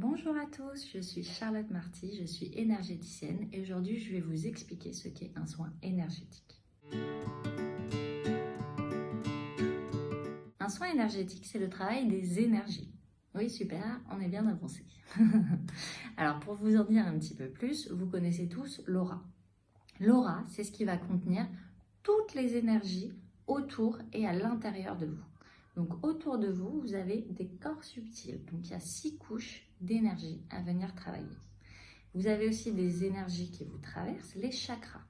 Bonjour à tous, je suis Charlotte Marty, je suis énergéticienne et aujourd'hui je vais vous expliquer ce qu'est un soin énergétique. Un soin énergétique, c'est le travail des énergies. Oui, super, on est bien avancé. Alors pour vous en dire un petit peu plus, vous connaissez tous l'aura. L'aura, c'est ce qui va contenir toutes les énergies autour et à l'intérieur de vous. Donc autour de vous, vous avez des corps subtils. Donc il y a 6 couches d'énergie à venir travailler. Vous avez aussi des énergies qui vous traversent, les chakras,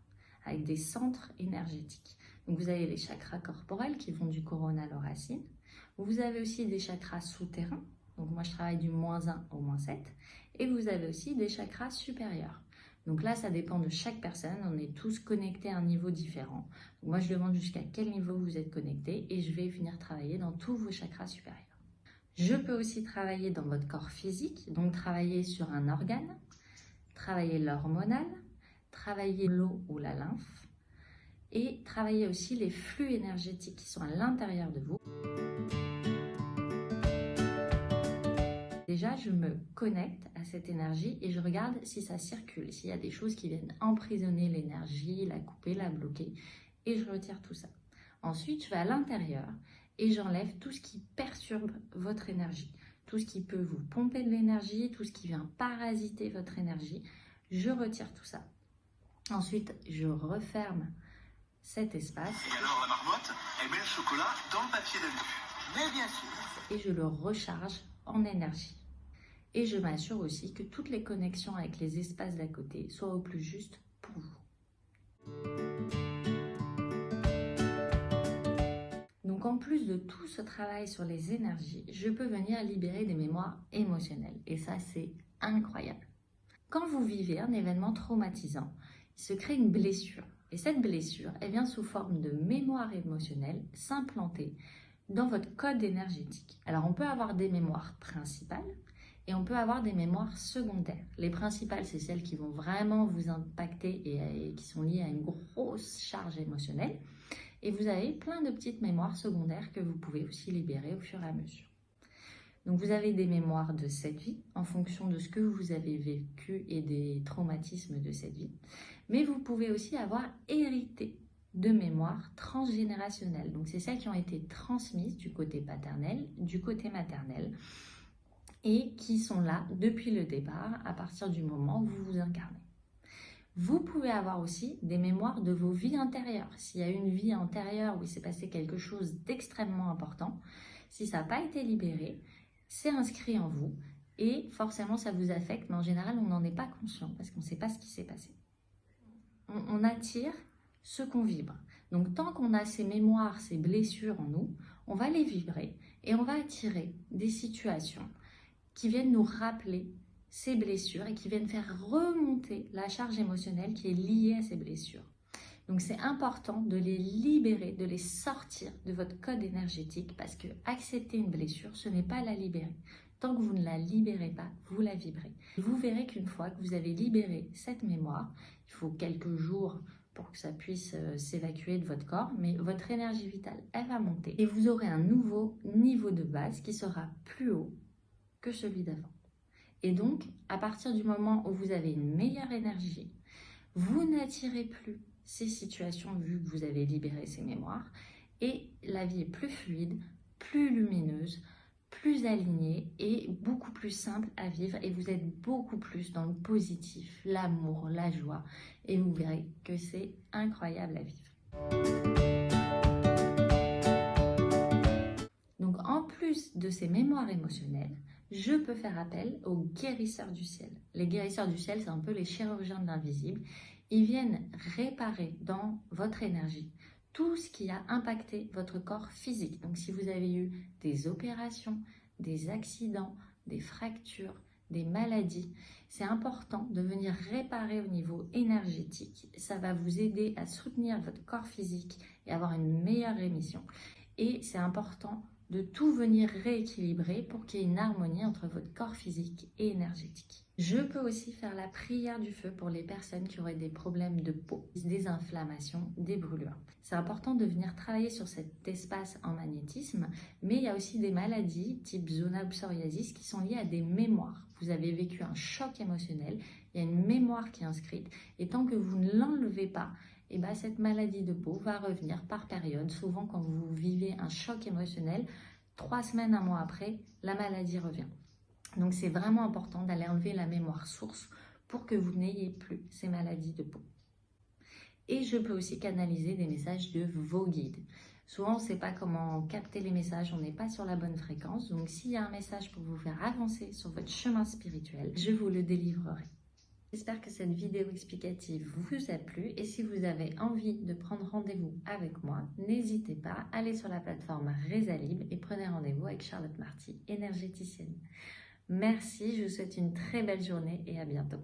avec des centres énergétiques. Donc vous avez les chakras corporels qui vont du coronal aux racines. Vous avez aussi des chakras souterrains. Donc moi je travaille du -1 au -7. Et vous avez aussi des chakras supérieurs. Donc là, ça dépend de chaque personne. On est tous connectés à un niveau différent. Donc moi, je demande jusqu'à quel niveau vous êtes connectés et je vais venir travailler dans tous vos chakras supérieurs. Je peux aussi travailler dans votre corps physique, donc travailler sur un organe, travailler l'hormonal, travailler l'eau ou la lymphe et travailler aussi les flux énergétiques qui sont à l'intérieur de vous. Déjà, je me connecte à cette énergie et je regarde si ça circule, s'il y a des choses qui viennent emprisonner l'énergie, la couper, la bloquer, et je retire tout ça. Ensuite, je vais à l'intérieur et j'enlève tout ce qui perturbe votre énergie, tout ce qui peut vous pomper de l'énergie, tout ce qui vient parasiter votre énergie, je retire tout ça. Ensuite, je referme cet espace. Et alors la marmotte, elle met le chocolat dans le papier d'alu. Mais bien sûr. Et je le recharge en énergie. Et je m'assure aussi que toutes les connexions avec les espaces d'à côté soient au plus juste pour vous. Donc en plus de tout ce travail sur les énergies, je peux venir libérer des mémoires émotionnelles. Et ça, c'est incroyable. Quand vous vivez un événement traumatisant, il se crée une blessure. Et cette blessure, elle vient sous forme de mémoire émotionnelle s'implanter dans votre code énergétique. Alors on peut avoir des mémoires principales et on peut avoir des mémoires secondaires. Les principales, c'est celles qui vont vraiment vous impacter et qui sont liées à une grosse charge émotionnelle. Et vous avez plein de petites mémoires secondaires que vous pouvez aussi libérer au fur et à mesure. Donc vous avez des mémoires de cette vie en fonction de ce que vous avez vécu et des traumatismes de cette vie. Mais vous pouvez aussi avoir hérité de mémoires transgénérationnelles. Donc c'est celles qui ont été transmises du côté paternel, du côté maternel et qui sont là depuis le départ à partir du moment où vous vous incarnez. Vous pouvez avoir aussi des mémoires de vos vies antérieures. S'il y a une vie antérieure où il s'est passé quelque chose d'extrêmement important, si ça n'a pas été libéré, c'est inscrit en vous et forcément ça vous affecte, mais en général on n'en est pas conscient parce qu'on ne sait pas ce qui s'est passé. On attire ce qu'on vibre. Donc tant qu'on a ces mémoires, ces blessures en nous, on va les vibrer et on va attirer des situations qui viennent nous rappeler ces blessures et qui viennent faire remonter la charge émotionnelle qui est liée à ces blessures. Donc c'est important de les libérer, de les sortir de votre code énergétique parce que accepter une blessure, ce n'est pas la libérer. Tant que vous ne la libérez pas, vous la vibrez. Vous verrez qu'une fois que vous avez libéré cette mémoire, il faut quelques jours pour que ça puisse s'évacuer de votre corps, mais votre énergie vitale, elle va monter et vous aurez un nouveau niveau de base qui sera plus haut que celui d'avant. Et donc, à partir du moment où vous avez une meilleure énergie, vous n'attirez plus ces situations vu que vous avez libéré ces mémoires et la vie est plus fluide, plus lumineuse, plus alignée et beaucoup plus simple à vivre et vous êtes beaucoup plus dans le positif, l'amour, la joie et vous verrez que c'est incroyable à vivre. Donc en plus de ces mémoires émotionnelles, je peux faire appel aux guérisseurs du ciel. Les guérisseurs du ciel, c'est un peu les chirurgiens de l'invisible. Ils viennent réparer dans votre énergie tout ce qui a impacté votre corps physique. Donc si vous avez eu des opérations, des accidents, des fractures, des maladies, c'est important de venir réparer au niveau énergétique. Ça va vous aider à soutenir votre corps physique et avoir une meilleure rémission. Et c'est important de tout venir rééquilibrer pour qu'il y ait une harmonie entre votre corps physique et énergétique. Je peux aussi faire la prière du feu pour les personnes qui auraient des problèmes de peau, des inflammations, des brûlures. C'est important de venir travailler sur cet espace en magnétisme, mais il y a aussi des maladies type zona psoriasis qui sont liées à des mémoires. vous avez vécu un choc émotionnel, il y a une mémoire qui est inscrite, et tant que vous ne l'enlevez pas, et ben cette maladie de peau va revenir par période. Souvent, quand vous vivez un choc émotionnel, 3 semaines, un mois après, la maladie revient. Donc, c'est vraiment important d'aller enlever la mémoire source pour que vous n'ayez plus ces maladies de peau. Et je peux aussi canaliser des messages de vos guides. Souvent, on ne sait pas comment capter les messages, on n'est pas sur la bonne fréquence. Donc, s'il y a un message pour vous faire avancer sur votre chemin spirituel, je vous le délivrerai. J'espère que cette vidéo explicative vous a plu et si vous avez envie de prendre rendez-vous avec moi, n'hésitez pas, allez sur la plateforme Rezalib et prenez rendez-vous avec Charlotte Marty, énergéticienne. Merci, je vous souhaite une très belle journée et à bientôt.